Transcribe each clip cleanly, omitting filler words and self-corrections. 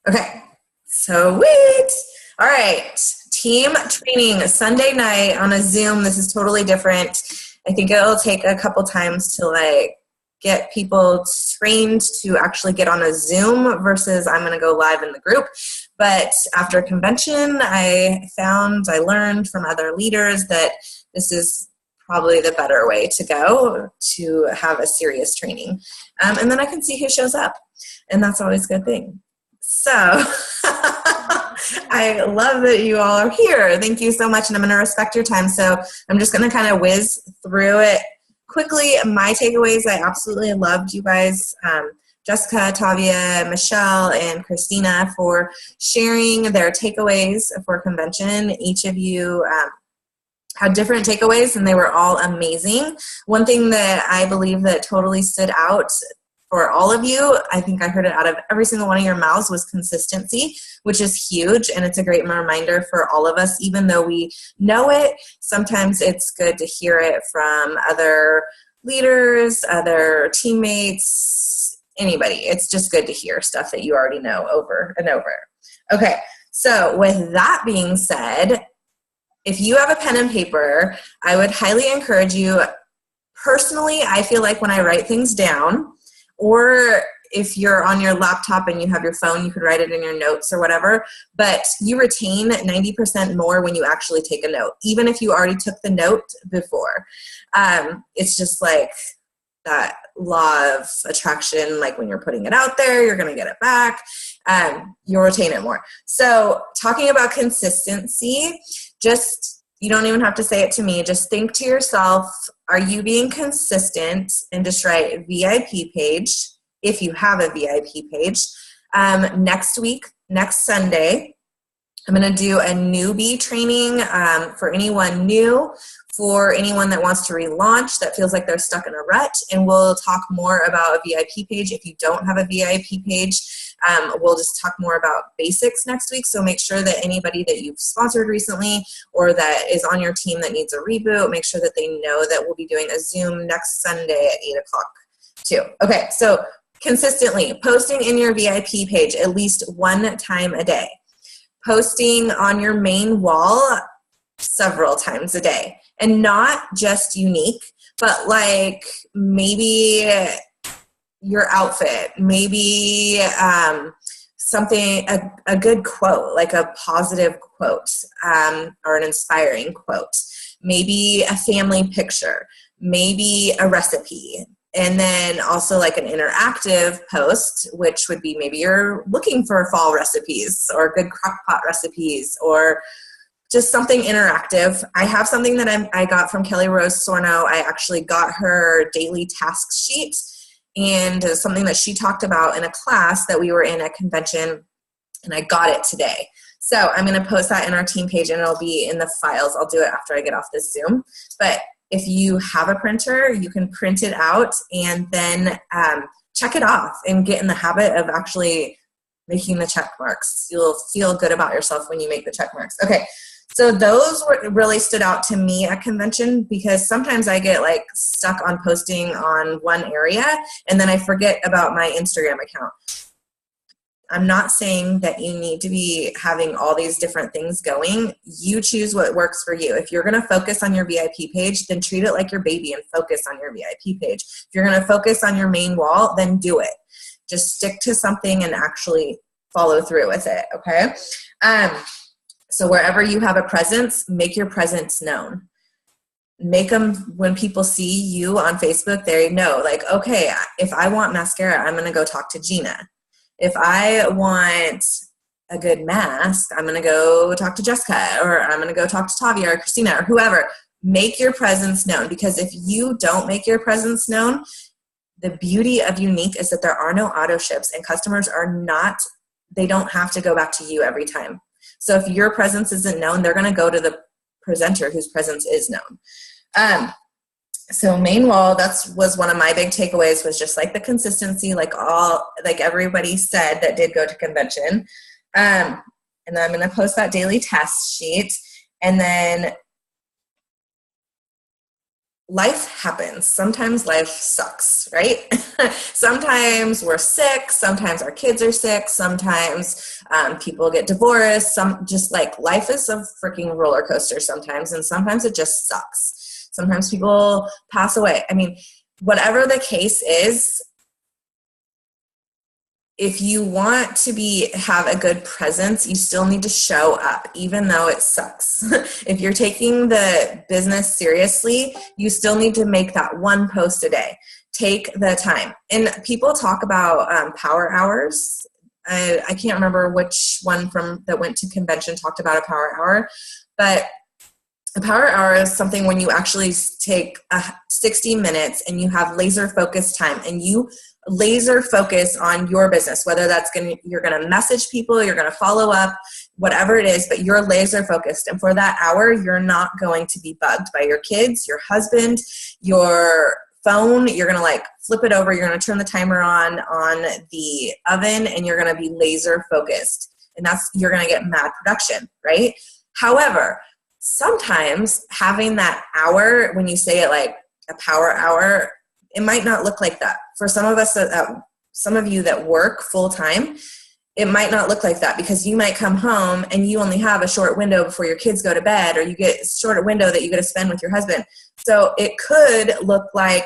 Okay, so wait. All right, team training Sunday night on a Zoom. This is totally different. I think it'll take a couple times to get people trained to actually get on a Zoom versus I'm going to go live in the group. But after a convention, I learned from other leaders that this is probably the better way to go to have a serious training. And then I can see who shows up. And that's always a good thing. So I love that you all are here. Thank you so much. And I'm going to respect your time. So I'm just going to kind of whiz through it quickly. My takeaways, I absolutely loved you guys, Jessica, Tavia, Michelle, and Christina for sharing their takeaways for convention. Each of you had different takeaways and they were all amazing. One thing that I believe that totally stood out for all of you, I think I heard it out of every single one of your mouths, was consistency, which is huge. And it's a great reminder for all of us, even though we know it, sometimes it's good to hear it from other leaders, other teammates, anybody. It's just good to hear stuff that you already know over and over. Okay, so with that being said, if you have a pen and paper, I would highly encourage you. Personally, I feel like when I write things down, or if you're on your laptop and you have your phone, you could write it in your notes or whatever, but you retain 90% more when you actually take a note, even if you already took the note before. It's just like that law of attraction, like when you're putting it out there, you're going to get it back. You'll retain it more. So talking about consistency, you don't even have to say it to me. Just think to yourself, are you being consistent? And just write VIP page if you have a VIP page. Next week, next Sunday, I'm going to do a newbie training for anyone new, for anyone that wants to relaunch, that feels like they're stuck in a rut. And we'll talk more about a VIP page. If you don't have a VIP page, we'll just talk more about basics next week. So make sure that anybody that you've sponsored recently or that is on your team that needs a reboot, make sure that they know that we'll be doing a Zoom next Sunday at 8 o'clock too. Okay, so consistently posting in your VIP page at least one time a day. Posting on your main wall several times a day. And not just unique, but like maybe your outfit, maybe something, a good quote, like a positive quote or an inspiring quote, maybe a family picture, maybe a recipe. And then also like an interactive post, which would be maybe you're looking for fall recipes or good crock pot recipes or just something interactive. I have something that I got from Kelly Rose Sorno. I actually got her daily task sheet and something that she talked about in a class that we were in at convention, and I got it today. So I'm going to post that in our team page and it'll be in the files. I'll do it after I get off this Zoom. But if you have a printer, you can print it out and then check it off and get in the habit of actually making the check marks. You'll feel good about yourself when you make the check marks. Okay. So those really stood out to me at convention because sometimes I get like stuck on posting on one area and then I forget about my Instagram account. I'm not saying that you need to be having all these different things going. You choose what works for you. If you're going to focus on your VIP page, then treat it like your baby and focus on your VIP page. If you're going to focus on your main wall, then do it. Just stick to something and actually follow through with it, okay? So wherever you have a presence, make your presence known. Make them, when people see you on Facebook, they know, like, okay, if I want mascara, I'm going to go talk to Gina. If I want a good mask, I'm going to go talk to Jessica, or I'm going to go talk to Tavia or Christina or whoever. Make your presence known, because if you don't make your presence known, the beauty of Unique is that there are no auto ships and customers they don't have to go back to you every time. So if your presence isn't known, they're going to go to the presenter whose presence is known. So main wall, was one of my big takeaways, was just like the consistency, like everybody said that did go to convention. And then I'm going to post that daily task sheet. And then life happens. Sometimes life sucks, right? Sometimes we're sick. Sometimes our kids are sick. Sometimes people get divorced. Just like life is a freaking roller coaster sometimes, and sometimes it just sucks. Sometimes people pass away. I mean, whatever the case is, if you want to have a good presence, you still need to show up, even though it sucks. If you're taking the business seriously, you still need to make that one post a day. Take the time. And people talk about power hours. I can't remember which one that went to convention talked about a power hour, but a power hour is something when you actually take 60 minutes and you have laser focused time and you laser focus on your business, whether you're going to message people, you're going to follow up, whatever it is, but you're laser focused. And for that hour, you're not going to be bugged by your kids, your husband, your phone. You're going to like flip it over. You're going to turn the timer on the oven, and you're going to be laser focused. And you're going to get mad production, right? However, sometimes having that hour, when you say it like a power hour, it might not look like that. For some of us, some of you that work full time, it might not look like that, because you might come home and you only have a short window before your kids go to bed, or you get a shorter window that you get to spend with your husband. So it could look like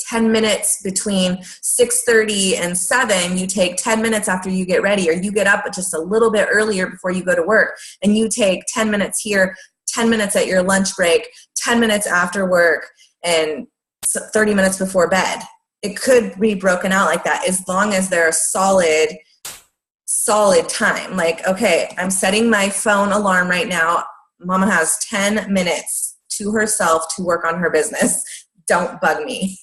10 minutes between 6:30 and 7, you take 10 minutes after you get ready, or you get up just a little bit earlier before you go to work, and you take 10 minutes here, 10 minutes at your lunch break, 10 minutes after work, and 30 minutes before bed. It could be broken out like that, as long as they're solid time. Like, okay, I'm setting my phone alarm right now. Mama has 10 minutes to herself to work on her business. Don't bug me.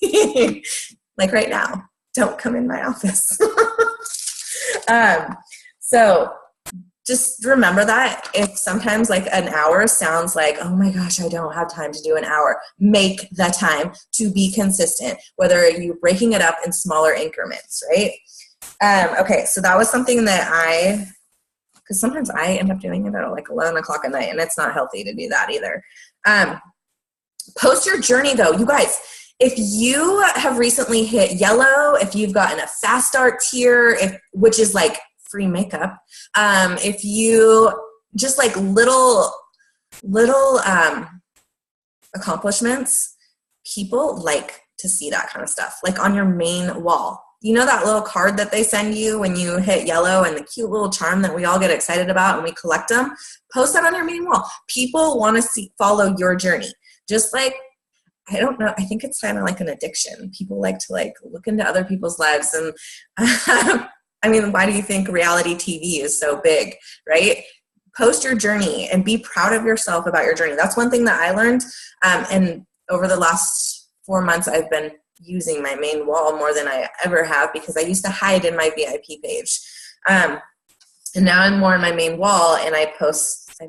Like right now, don't come in my office. So just remember that if sometimes like an hour sounds like, oh my gosh, I don't have time to do an hour, make the time to be consistent, whether you're breaking it up in smaller increments, right? Okay, so that was something that because sometimes I end up doing it at like 11 o'clock at night, and it's not healthy to do that either. Post your journey though. You guys, if you have recently hit yellow, if you've gotten a fast start tier, which is like free makeup, if you just like little accomplishments, people like to see that kind of stuff, like on your main wall. You know that little card that they send you when you hit yellow, and the cute little charm that we all get excited about and we collect them? Post that on your main wall. People want to follow your journey. Just like, I don't know, I think it's kind of like an addiction. People like to like look into other people's lives. And I mean, why do you think reality TV is so big, right? Post your journey and be proud of yourself about your journey. That's one thing that I learned. And over the last 4 months, I've been using my main wall more than I ever have, because I used to hide in my VIP page. And now I'm more on my main wall, and I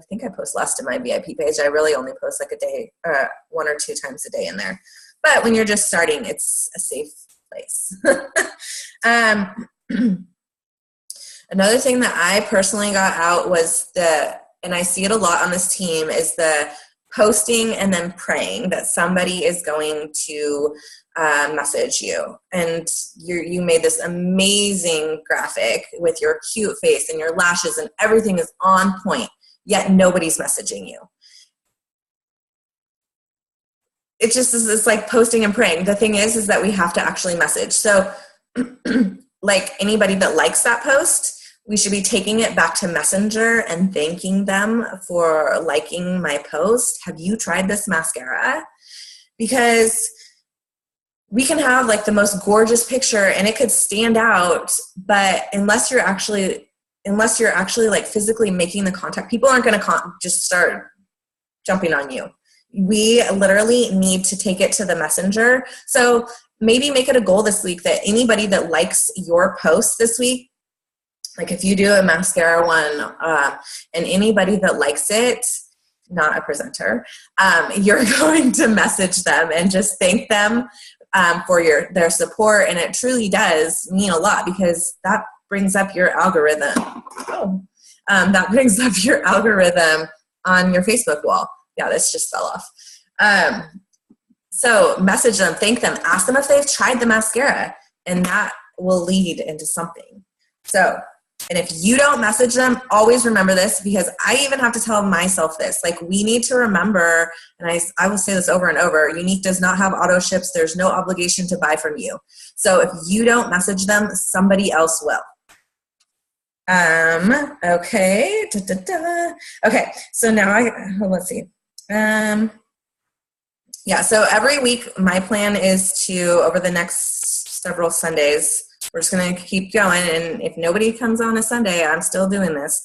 think I post less to my VIP page. I really only post like a day, 1 or 2 times a day in there. But when you're just starting, it's a safe place. Another thing that I personally got out was and I see it a lot on this team, is the posting and then praying that somebody is going to message you. And you made this amazing graphic with your cute face and your lashes, and everything is on point, yet nobody's messaging you. It just is, it's like posting and praying. The thing is that we have to actually message. So like anybody that likes that post, we should be taking it back to Messenger and thanking them for liking my post. Have you tried this mascara? Because we can have like the most gorgeous picture and it could stand out, but unless you're actually like physically making the contact, people aren't going to just start jumping on you. We literally need to take it to the Messenger. So maybe make it a goal this week that anybody that likes your post this week, like if you do a mascara one, and anybody that likes it, not a presenter, you're going to message them and just thank them for their support. And it truly does mean a lot, because that brings up your algorithm. That brings up your algorithm on your Facebook wall. Yeah, this just fell off. So message them, thank them, ask them if they've tried the mascara, and that will lead into something. So, and if you don't message them, always remember this, because I even have to tell myself this. Like, we need to remember, and I will say this over and over, Unique does not have auto ships. There's no obligation to buy from you. So if you don't message them, somebody else will. Okay. Okay. So now let's see. Yeah. So every week my plan is to, over the next several Sundays, we're just going to keep going. And if nobody comes on a Sunday, I'm still doing this.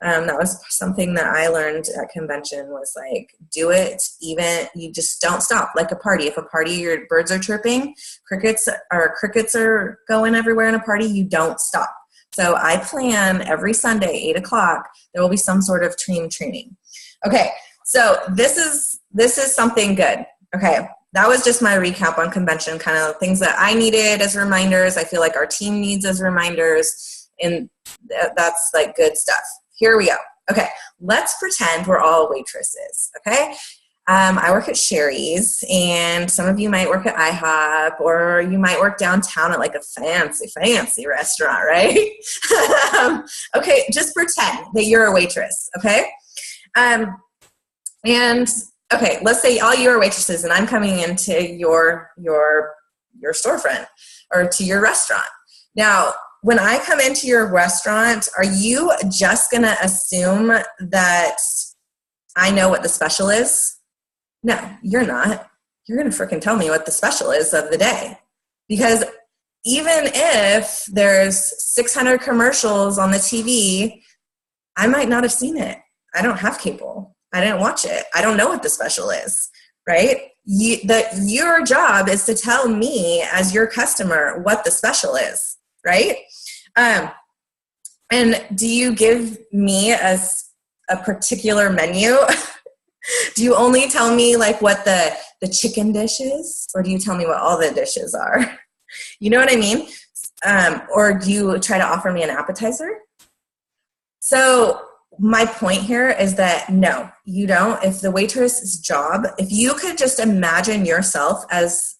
That was something that I learned at convention, was like, do it even, you just don't stop. Like a party. If a party, your birds are chirping, crickets are going everywhere in a party, you don't stop. So I plan every Sunday, 8 o'clock, there will be some sort of training. Okay. So this is something good. Okay. That was just my recap on convention, kind of things that I needed as reminders. I feel like our team needs as reminders, and that's like good stuff. Here we go. Okay. Let's pretend we're all waitresses. Okay. I work at Sherry's, and some of you might work at IHOP, or you might work downtown at like a fancy restaurant, right? Okay, just pretend that you're a waitress, okay? And okay, let's say all you are waitresses, and I'm coming into your storefront or to your restaurant. Now, when I come into your restaurant, are you just gonna assume that I know what the special is? No, you're not. You're going to freaking tell me what the special is of the day. Because even if there's 600 commercials on the TV, I might not have seen it. I don't have cable. I didn't watch it. I don't know what the special is, right? Your job is to tell me as your customer what the special is, right? And do you give me a particular menu? Do you only tell me like what the chicken dish is, or do you tell me what all the dishes are? You know what I mean? Or do you try to offer me an appetizer? So my point here is that no, you don't. If the waitress's job, if you could just imagine yourself as,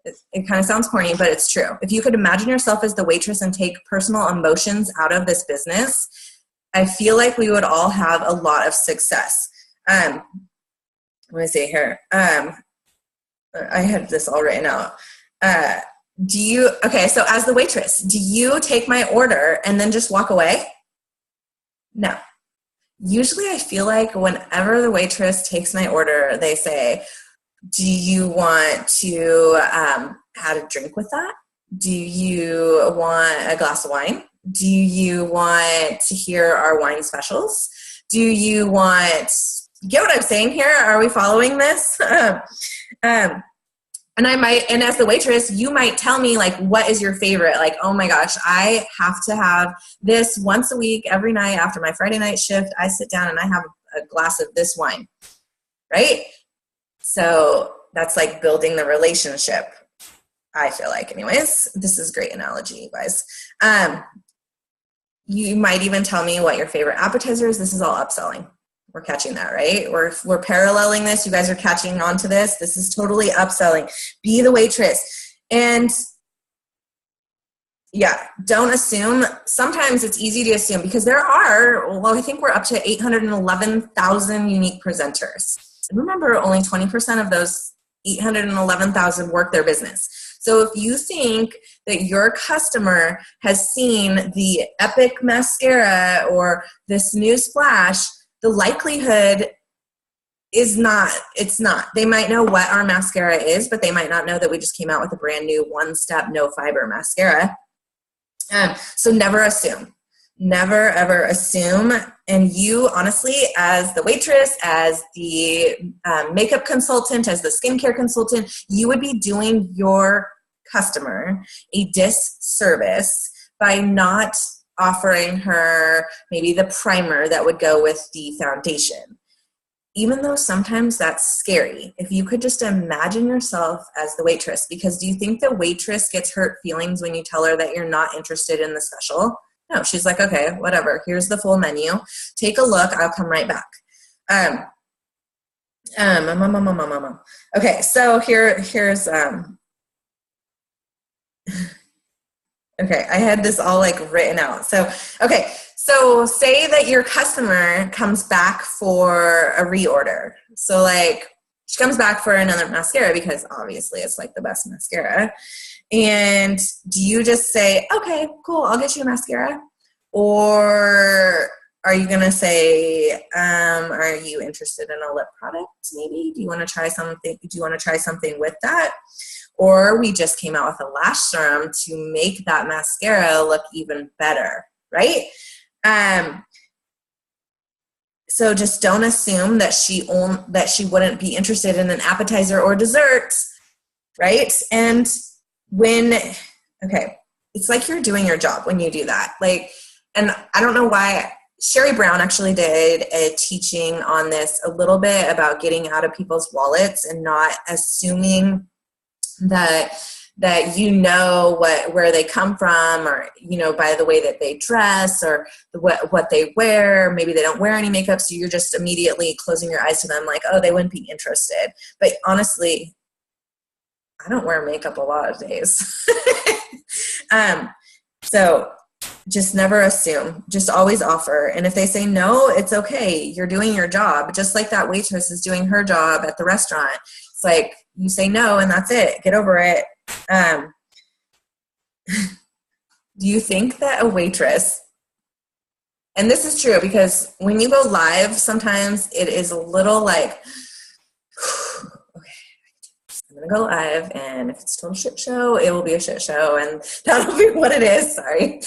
it kind of sounds corny, but it's true. If you could imagine yourself as the waitress and take personal emotions out of this business, I feel like we would all have a lot of success. Let me see here. I had this all written out. Okay, so as the waitress, do you take my order and then just walk away? No. Usually I feel like whenever the waitress takes my order, they say, do you want to add a drink with that? Do you want a glass of wine? Do you want to hear our wine specials? Do you want... Get what I'm saying here? Are we following this? And as the waitress, you might tell me like, what is your favorite? Like, oh my gosh, I have to have this once a week, every night after my Friday night shift. I sit down and I have a glass of this wine, right? So that's like building the relationship, I feel like. Anyways, this is a great analogy, you guys. You might even tell me what your favorite appetizer is. This is all upselling. We're catching that, right? We're paralleling this. You guys are catching on to this. This is totally upselling. Be the waitress. And yeah, don't assume. Sometimes it's easy to assume because I think we're up to 811,000 unique presenters. And remember, only 20% of those 811,000 work their business. So if you think that your customer has seen the epic mascara or this new splash, the likelihood is not, it's not. They might know what our mascara is, but they might not know that we just came out with a brand new one-step no fiber mascara. So never assume. Never ever assume. And you honestly, as the waitress, as the makeup consultant, as the skincare consultant, you would be doing your customer a disservice by not offering her maybe the primer that would go with the foundation. Even though sometimes that's scary, if you could just imagine yourself as the waitress, because do you think the waitress gets hurt feelings when you tell her that you're not interested in the special? No, she's like, okay, whatever. Here's the full menu. Take a look. I'll come right back. Okay, so here's okay, I had this all like written out. So, okay, so say that your customer comes back for a reorder. So like she comes back for another mascara because obviously it's like the best mascara. And do you just say, okay, cool, I'll get you a mascara? Or are you going to say, are you interested in a lip product maybe? Do you want to try something? Do you want to try something with that? Or we just came out with a lash serum to make that mascara look even better, right? So just don't assume that she wouldn't be interested in an appetizer or dessert, right? And okay, it's like you're doing your job when you do that. Like, and I don't know why. Sherry Brown actually did a teaching on this a little bit about getting out of people's wallets and not assuming that you know where they come from, or you know by the way that they dress or what they wear. Maybe they don't wear any makeup, so you're just immediately closing your eyes to them like, oh, they wouldn't be interested. But honestly, I don't wear makeup a lot of days. So just never assume, just always offer. And if they say no, it's okay. You're doing your job. Just like that waitress is doing her job at the restaurant. It's like you say no and that's it. Get over it. Do you think that a waitress, and this is true because when you go live, sometimes it is a little like, I'm going to go live, and if it's still a shit show, it will be a shit show, and that'll be what it is. Sorry.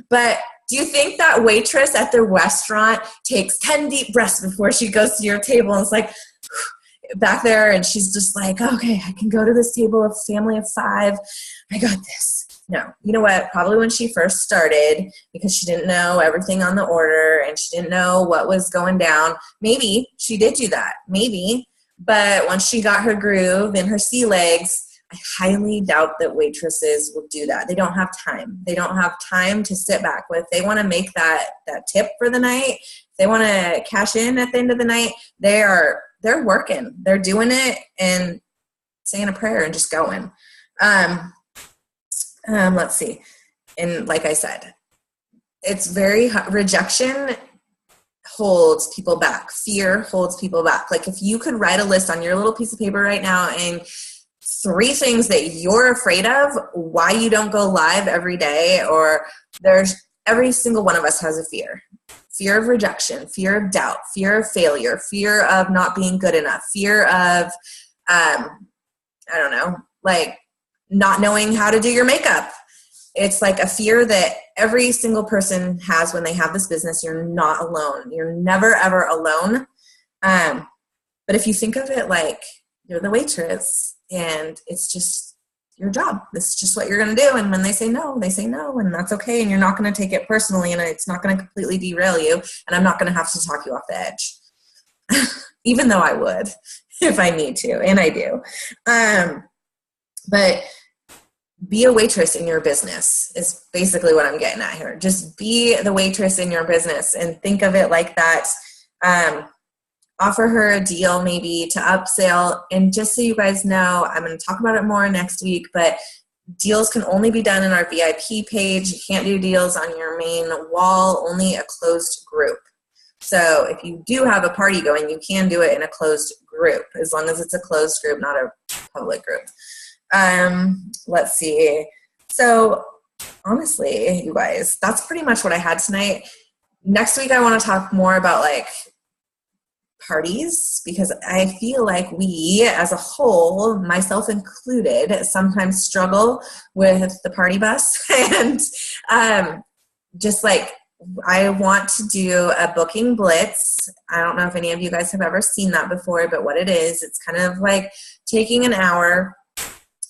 But do you think that waitress at the restaurant takes 10 deep breaths before she goes to your table and it's like back there, and she's just like, okay, I can go to this table of family of 5. I got this. No. You know what? Probably when she first started, because she didn't know everything on the order and she didn't know what was going down, maybe she did do that. Maybe. But once she got her groove and her sea legs, I highly doubt that waitresses will do that. They don't have time. They don't have time to sit back with. They want to make that tip for the night. They want to cash in at the end of the night. They're working. They're doing it and saying a prayer and just going. Let's see. And like I said, it's very rejection holds people back. Fear holds people back. Like if you could write a list on your little piece of paper right now and 3 things that you're afraid of, why you don't go live every day, or every single one of us has a fear. Fear of rejection, fear of doubt, fear of failure, fear of not being good enough, fear of, I don't know, like not knowing how to do your makeup. It's like a fear that every single person has when they have this business. You're not alone. You're never, ever alone. But if you think of it like you're the waitress and it's just your job, this is just what you're going to do. And when they say no, and that's okay. And you're not going to take it personally, and it's not going to completely derail you. And I'm not going to have to talk you off the edge, even though I would if I need to, and I do. But be a waitress in your business is basically what I'm getting at here. Just be the waitress in your business and think of it like that. Offer her a deal maybe to upsell. And just so you guys know, I'm going to talk about it more next week, but deals can only be done in our VIP page. You can't do deals on your main wall, only a closed group. So if you do have a party going, you can do it in a closed group, as long as it's a closed group, not a public group. Let's see. So honestly, you guys, that's pretty much what I had tonight. Next week, I want to talk more about like parties, because I feel like we as a whole, myself included, sometimes struggle with the party bus. And just like I want to do a booking blitz. I don't know if any of you guys have ever seen that before, but what it is, it's kind of like taking an hour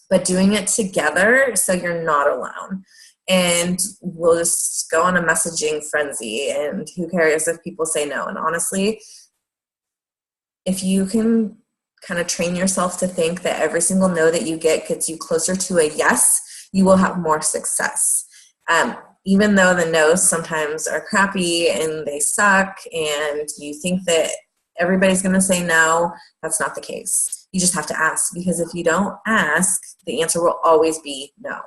but doing it together so you're not alone. And we'll just go on a messaging frenzy, and who cares if people say no. And honestly, if you can kind of train yourself to think that every single no that you get gets you closer to a yes, you will have more success. Even though the no's sometimes are crappy and they suck, and you think that everybody's going to say no. That's not the case. You just have to ask, because if you don't ask, the answer will always be no.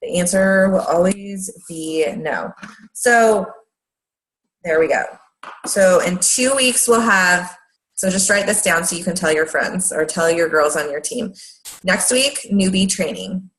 The answer will always be no. So there we go. So in 2 weeks we'll have, so just write this down so you can tell your friends or tell your girls on your team. Next week, newbie training.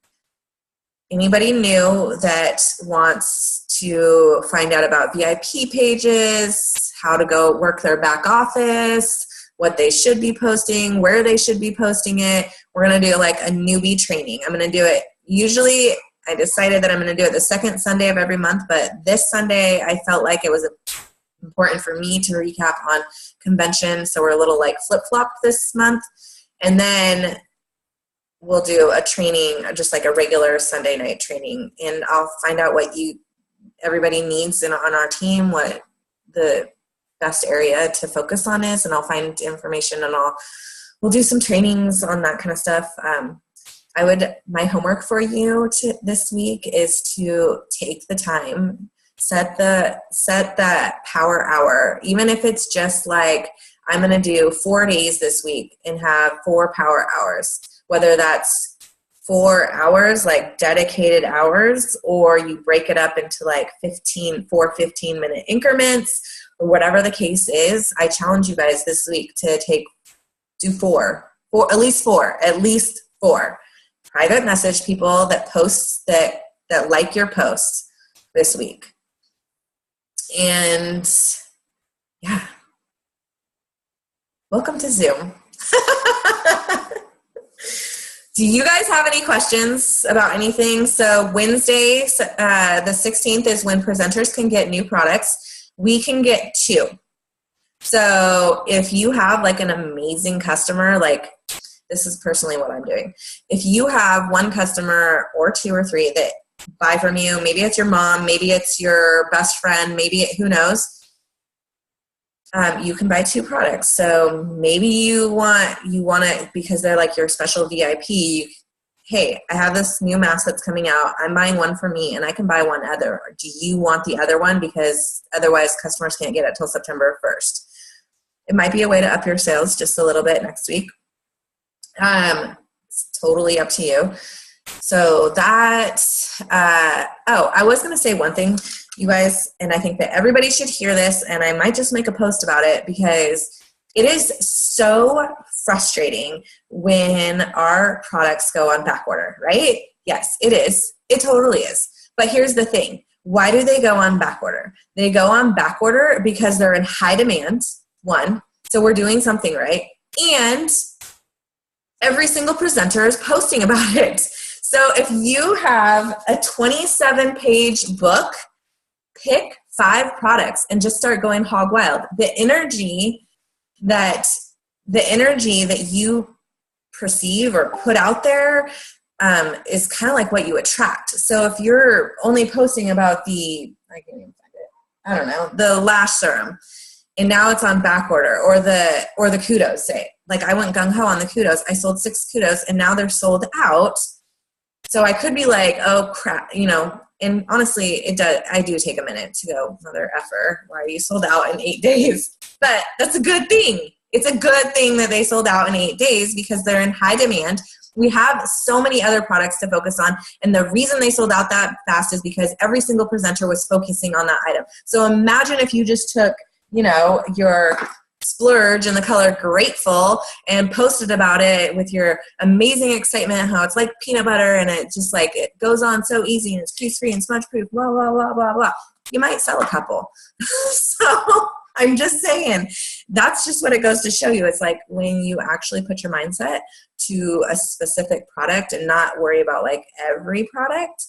Anybody new that wants to find out about VIP pages, how to go work their back office, what they should be posting, where they should be posting it, we're going to do like a newbie training. I'm going to do it, usually I decided that I'm going to do it the second Sunday of every month, but this Sunday I felt like it was important for me to recap on convention, so we're a little like flip-flopped this month. And then we'll do a training, just like a regular Sunday night training, and I'll find out what everybody needs on our team, what the best area to focus on is, and I'll find information, and we'll do some trainings on that kind of stuff. My homework for you this week is to take the time, set that power hour, even if it's just like, I'm going to do 4 days this week and have 4 power hours, whether that's 4 hours, like dedicated hours, or you break it up into like 4 15-minute increments, or whatever the case is. I challenge you guys this week to do 4, at least 4. Private message people that post that like your posts this week. And yeah, welcome to Zoom. Do you guys have any questions about anything? So Wednesday, the 16th is when presenters can get new products. We can get 2. So if you have like an amazing customer, like this is personally what I'm doing. If you have 1 customer or 2 or 3 that buy from you, maybe it's your mom, maybe it's your best friend, who knows, you can buy 2 products. So maybe you want it because they're like your special VIP. Hey, I have this new mask that's coming out. I'm buying 1 for me, and I can buy 1 other. Do you want the other one? Because otherwise customers can't get it till September 1st. It might be a way to up your sales just a little bit next week. It's totally up to you. So that, I was going to say one thing, you guys, and I think that everybody should hear this, and I might just make a post about it, because it is so frustrating when our products go on back order, right? Yes, it is. It totally is. But here's the thing. Why do they go on back order? They go on back order because they're in high demand, 1. So we're doing something right. And every single presenter is posting about it. So if you have a 27-page book, pick 5 products and just start going hog wild. The energy that you perceive or put out there is kind of like what you attract. So if you're only posting about the lash serum, and now it's on back order, or the kudos, say, like I went gung-ho on the kudos. I sold 6 kudos, and now they're sold out. So I could be like, oh crap, and honestly, I do take a minute to go, mother effer, why are you sold out in 8 days? But that's a good thing. It's a good thing that they sold out in 8 days, because they're in high demand. We have so many other products to focus on, and the reason they sold out that fast is because every single presenter was focusing on that item. So imagine if you just took, your splurge in the color Grateful and posted about it with your amazing excitement, how it's like peanut butter, and it just like, it goes on so easy, and it's crease free and smudge proof, blah, blah, blah, blah, blah. You might sell a couple. So I'm just saying, that's just what it goes to show you. It's like when you actually put your mindset to a specific product and not worry about like every product,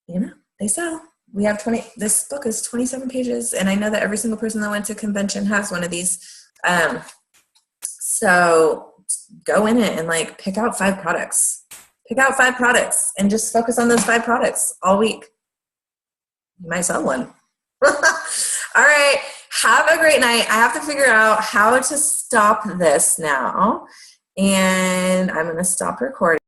they sell. We have this book is 27 pages, and I know that every single person that went to convention has one of these. So go in it and like pick out 5 products. Pick out 5 products and just focus on those 5 products all week. You might sell one. All right. Have a great night. I have to figure out how to stop this now, and I'm going to stop recording.